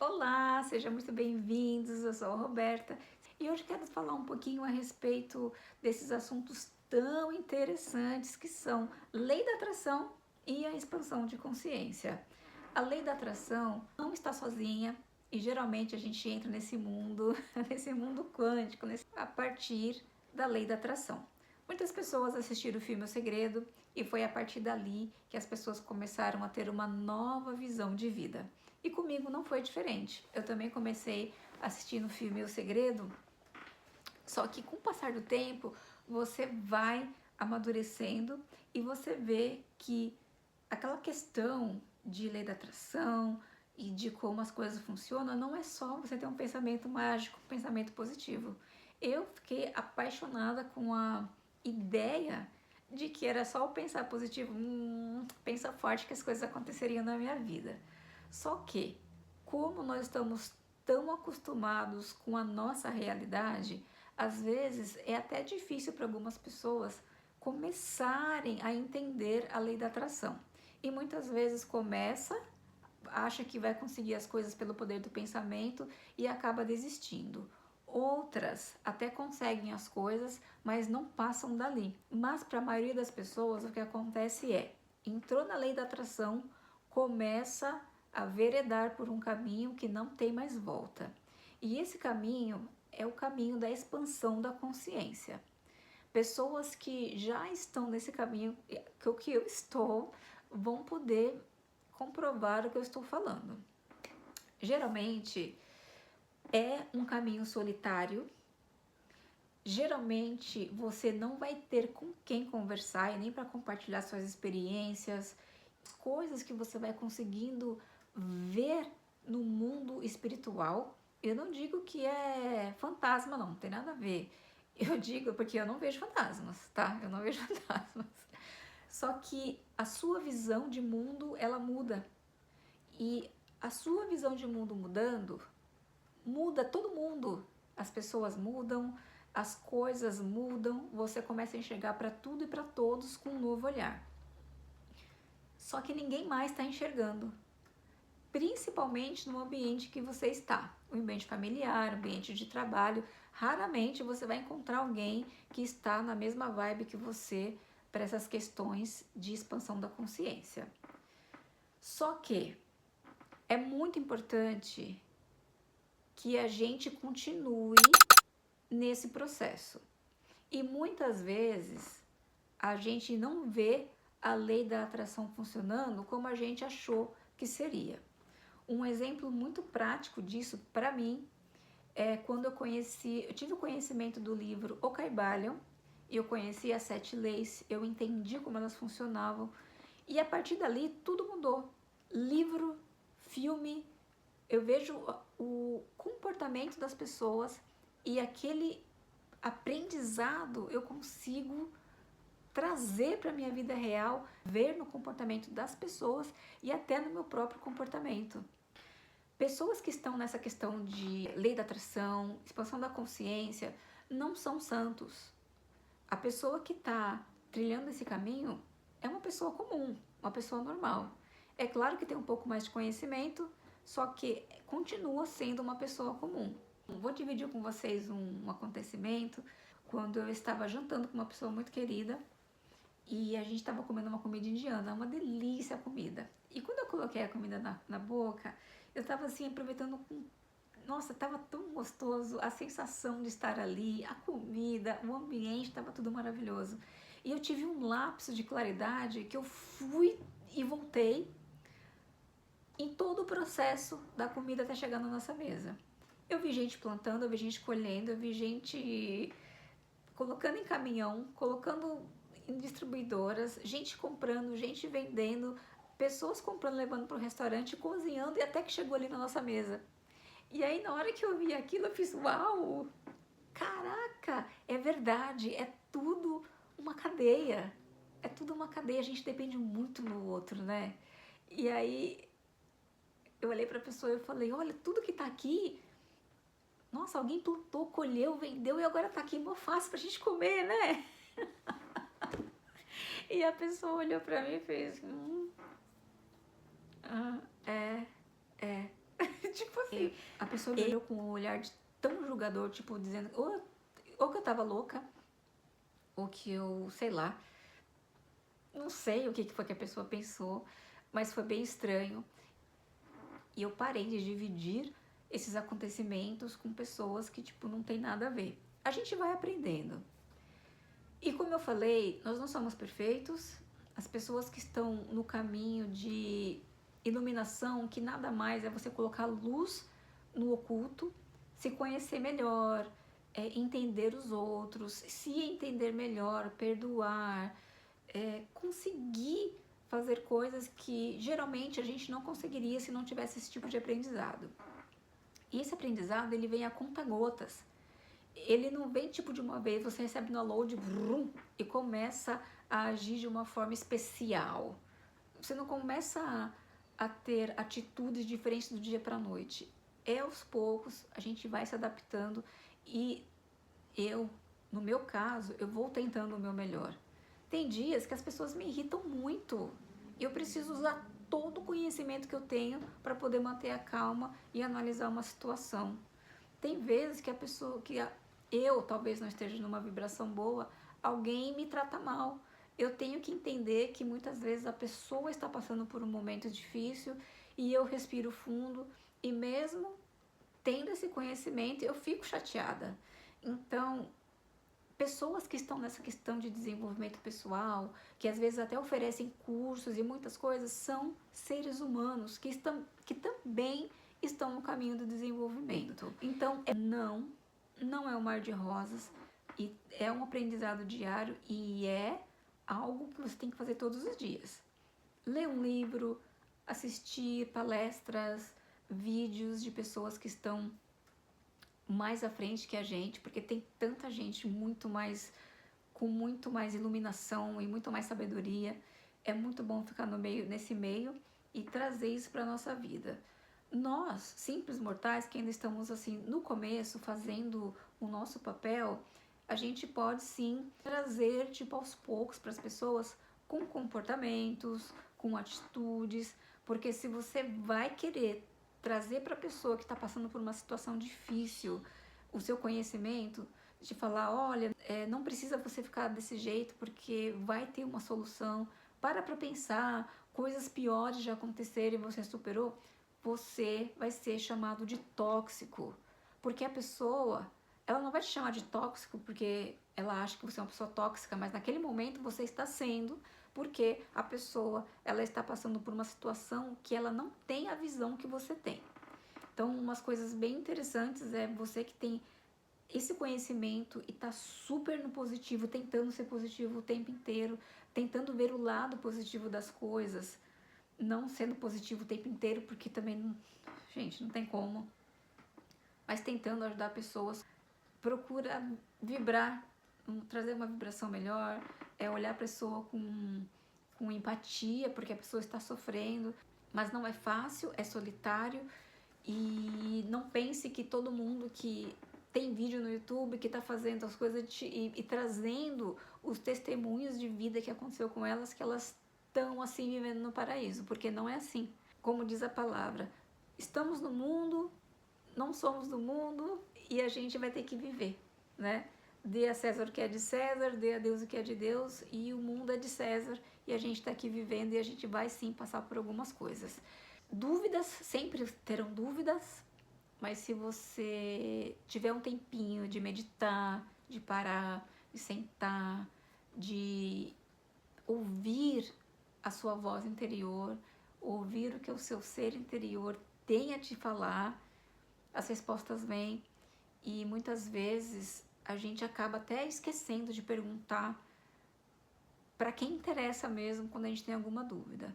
Olá, sejam muito bem-vindos, eu sou a Roberta e hoje quero falar um pouquinho a respeito desses assuntos tão interessantes que são lei da atração e a expansão de consciência. A lei da atração não está sozinha e geralmente a gente entra nesse mundo, nesse mundo quântico, a partir da lei da atração. Muitas pessoas assistiram o filme O Segredo e foi a partir dali que as pessoas começaram a ter uma nova visão de vida. E comigo não foi diferente. Eu também comecei assistindo o filme O Segredo, só que com o passar do tempo você vai amadurecendo e você vê que aquela questão de lei da atração e de como as coisas funcionam não é só você ter um pensamento mágico, um pensamento positivo. Eu fiquei apaixonada com a ideia de que era só o pensar positivo, pensa forte que as coisas aconteceriam na minha vida. Só que, como nós estamos tão acostumados com a nossa realidade, às vezes é até difícil para algumas pessoas começarem a entender a lei da atração. E muitas vezes começa, acha que vai conseguir as coisas pelo poder do pensamento e acaba desistindo. Outras até conseguem as coisas, mas não passam dali. Mas para a maioria das pessoas o que acontece é, entrou na lei da atração, começa a veredar por um caminho que não tem mais volta. E esse caminho é o caminho da expansão da consciência. Pessoas que já estão nesse caminho que eu estou vão poder comprovar o que eu estou falando. Geralmente é um caminho solitário. Geralmente você não vai ter com quem conversar e nem para compartilhar suas experiências, coisas que você vai conseguindo ver no mundo espiritual. Eu não digo que é fantasma, não tem nada a ver. Eu digo porque eu não vejo fantasmas, tá? Eu não vejo fantasmas. Só que a sua visão de mundo, ela muda. E a sua visão de mundo mudando, muda todo mundo. As pessoas mudam, as coisas mudam, você começa a enxergar para tudo e para todos com um novo olhar. Só que ninguém mais está enxergando, principalmente no ambiente que você está, o ambiente familiar, o ambiente de trabalho. Raramente você vai encontrar alguém que está na mesma vibe que você para essas questões de expansão da consciência. Só que é muito importante que a gente continue nesse processo. E muitas vezes a gente não vê a lei da atração funcionando como a gente achou que seria. Um exemplo muito prático disso para mim é quando eu tive o conhecimento do livro O Kybalion, e eu conheci as 7 leis, eu entendi como elas funcionavam, e a partir dali tudo mudou. Livro, filme, eu vejo o comportamento das pessoas e aquele aprendizado eu consigo trazer para a minha vida real, ver no comportamento das pessoas e até no meu próprio comportamento. Pessoas que estão nessa questão de lei da atração, expansão da consciência, não são santos. A pessoa que está trilhando esse caminho é uma pessoa comum, uma pessoa normal. É claro que tem um pouco mais de conhecimento, só que continua sendo uma pessoa comum. Vou dividir com vocês um acontecimento quando eu estava jantando com uma pessoa muito querida e a gente estava comendo uma comida indiana, uma delícia a comida. E quando eu coloquei a comida na boca, eu estava assim aproveitando com... Nossa, estava tão gostoso, a sensação de estar ali, a comida, o ambiente, estava tudo maravilhoso. E eu tive um lapso de claridade que eu fui e voltei em todo o processo da comida até chegar na nossa mesa. Eu vi gente plantando, eu vi gente colhendo, eu vi gente colocando em caminhão, colocando em distribuidoras, gente comprando, gente vendendo, pessoas comprando, levando para o restaurante, cozinhando e até que chegou ali na nossa mesa. E aí na hora que eu vi aquilo eu fiz, uau, caraca, é verdade, é tudo uma cadeia. É tudo uma cadeia, a gente depende muito no outro, né? E aí eu olhei para a pessoa e eu falei, olha, tudo que tá aqui, nossa, alguém plantou, colheu, vendeu e agora tá aqui mó fácil pra gente comer, né? E a pessoa olhou pra mim e fez, é. Tipo assim, a pessoa me olhou com um olhar tão julgador, tipo, dizendo ou que eu tava louca, ou que eu, sei lá, não sei o que foi que a pessoa pensou, mas foi bem estranho. E eu parei de dividir esses acontecimentos com pessoas que, tipo, não tem nada a ver. A gente vai aprendendo. E como eu falei, nós não somos perfeitos. As pessoas que estão no caminho de iluminação, que nada mais é você colocar luz no oculto, se conhecer melhor, entender os outros, se entender melhor, perdoar, conseguir fazer coisas que geralmente a gente não conseguiria se não tivesse esse tipo de aprendizado. E esse aprendizado, ele vem a conta-gotas. Ele não vem tipo de uma vez, você recebe no download e começa a agir de uma forma especial. Você não começa a ter atitudes diferentes do dia para a noite. Aos poucos a gente vai se adaptando e no meu caso, eu vou tentando o meu melhor. Tem dias que as pessoas me irritam muito. Eu preciso usar todo o conhecimento que eu tenho para poder manter a calma e analisar uma situação. Tem vezes que a pessoa, eu talvez não esteja numa vibração boa, alguém me trata mal. Eu tenho que entender que muitas vezes a pessoa está passando por um momento difícil e eu respiro fundo e mesmo tendo esse conhecimento eu fico chateada. Então, pessoas que estão nessa questão de desenvolvimento pessoal, que às vezes até oferecem cursos e muitas coisas, são seres humanos que também estão no caminho do desenvolvimento. Então, não é um mar de rosas, e é um aprendizado diário e é algo que você tem que fazer todos os dias. Ler um livro, assistir palestras, vídeos de pessoas que estão mais à frente que a gente, porque tem tanta gente com muito mais iluminação e muito mais sabedoria. É muito bom ficar nesse meio e trazer isso para nossa vida. Nós, simples mortais, que ainda estamos assim no começo, fazendo o nosso papel, a gente pode sim trazer tipo aos poucos para as pessoas com comportamentos, com atitudes, porque se você vai querer trazer para a pessoa que está passando por uma situação difícil o seu conhecimento, de falar, olha, não precisa você ficar desse jeito porque vai ter uma solução, para pensar, coisas piores já aconteceram e você superou, você vai ser chamado de tóxico, porque a pessoa, ela não vai te chamar de tóxico porque ela acha que você é uma pessoa tóxica, mas naquele momento você está sendo, porque a pessoa, ela está passando por uma situação que ela não tem a visão que você tem. Então, umas coisas bem interessantes é você que tem esse conhecimento e tá super no positivo, tentando ser positivo o tempo inteiro, tentando ver o lado positivo das coisas, não sendo positivo o tempo inteiro, porque também, gente, não tem como, mas tentando ajudar pessoas, procura vibrar, trazer uma vibração melhor, olhar a pessoa com empatia, porque a pessoa está sofrendo, mas não é fácil, é solitário, e não pense que todo mundo que tem vídeo no YouTube, que está fazendo as coisas e trazendo os testemunhos de vida que aconteceu com elas, que elas estão assim vivendo no paraíso, porque não é assim. Como diz a palavra, estamos no mundo, não somos do mundo e a gente vai ter que viver, né? Dê a César o que é de César, dê a Deus o que é de Deus, e o mundo é de César e a gente está aqui vivendo e a gente vai sim passar por algumas coisas. Dúvidas, sempre terão dúvidas, mas se você tiver um tempinho de meditar, de parar, de sentar, de ouvir a sua voz interior, ouvir o que o seu ser interior tem a te falar, as respostas vêm, e muitas vezes a gente acaba até esquecendo de perguntar para quem interessa mesmo quando a gente tem alguma dúvida.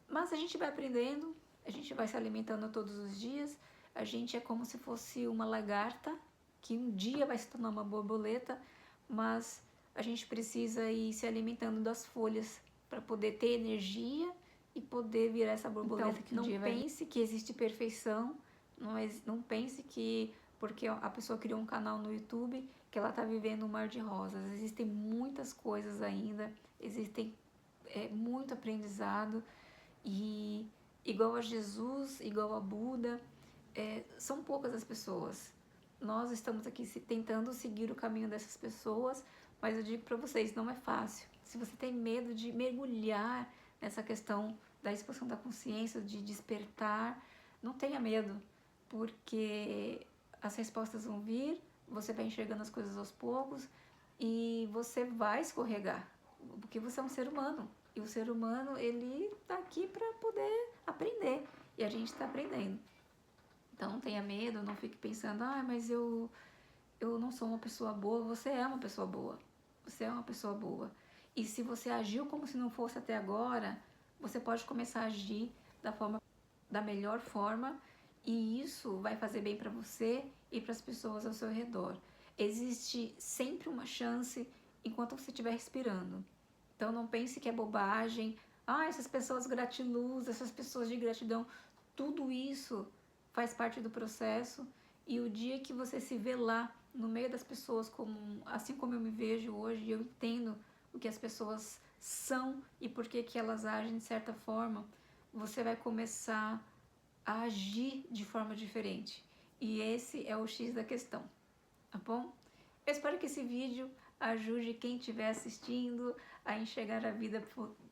Mas a gente vai aprendendo, a gente vai se alimentando todos os dias, a gente é como se fosse uma lagarta que um dia vai se tornar uma borboleta, mas a gente precisa ir se alimentando das folhas para poder ter energia e poder virar essa borboleta. Então, que um dia vai... Não pense que existe perfeição, não pense que porque a pessoa criou um canal no YouTube que ela está vivendo um mar de rosas. Existem muitas coisas ainda, existem muito aprendizado, e igual a Jesus, igual a Buda, são poucas as pessoas. Nós estamos aqui tentando seguir o caminho dessas pessoas, mas eu digo para vocês, não é fácil. Se você tem medo de mergulhar nessa questão da expansão da consciência, de despertar, não tenha medo, porque as respostas vão vir, você vai enxergando as coisas aos poucos e você vai escorregar, porque você é um ser humano. E o ser humano, ele tá aqui para poder aprender, e a gente está aprendendo. Então não tenha medo, não fique pensando, mas eu não sou uma pessoa boa. Você é uma pessoa boa. Você é uma pessoa boa. E se você agiu como se não fosse até agora, você pode começar a agir da melhor forma, e isso vai fazer bem para você e para as pessoas ao seu redor. Existe sempre uma chance enquanto você estiver respirando. Então não pense que é bobagem. Essas pessoas gratiluz, essas pessoas de gratidão, tudo isso faz parte do processo, e o dia que você se vê lá no meio das pessoas, assim como eu me vejo hoje, eu entendo o que as pessoas são e por que elas agem de certa forma, você vai começar a agir de forma diferente. E esse é o X da questão, tá bom? Eu espero que esse vídeo ajude quem estiver assistindo a enxergar a vida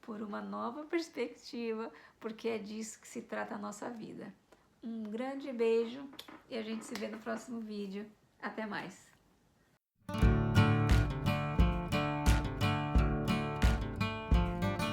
por uma nova perspectiva, porque é disso que se trata a nossa vida. Um grande beijo e a gente se vê no próximo vídeo. Até mais!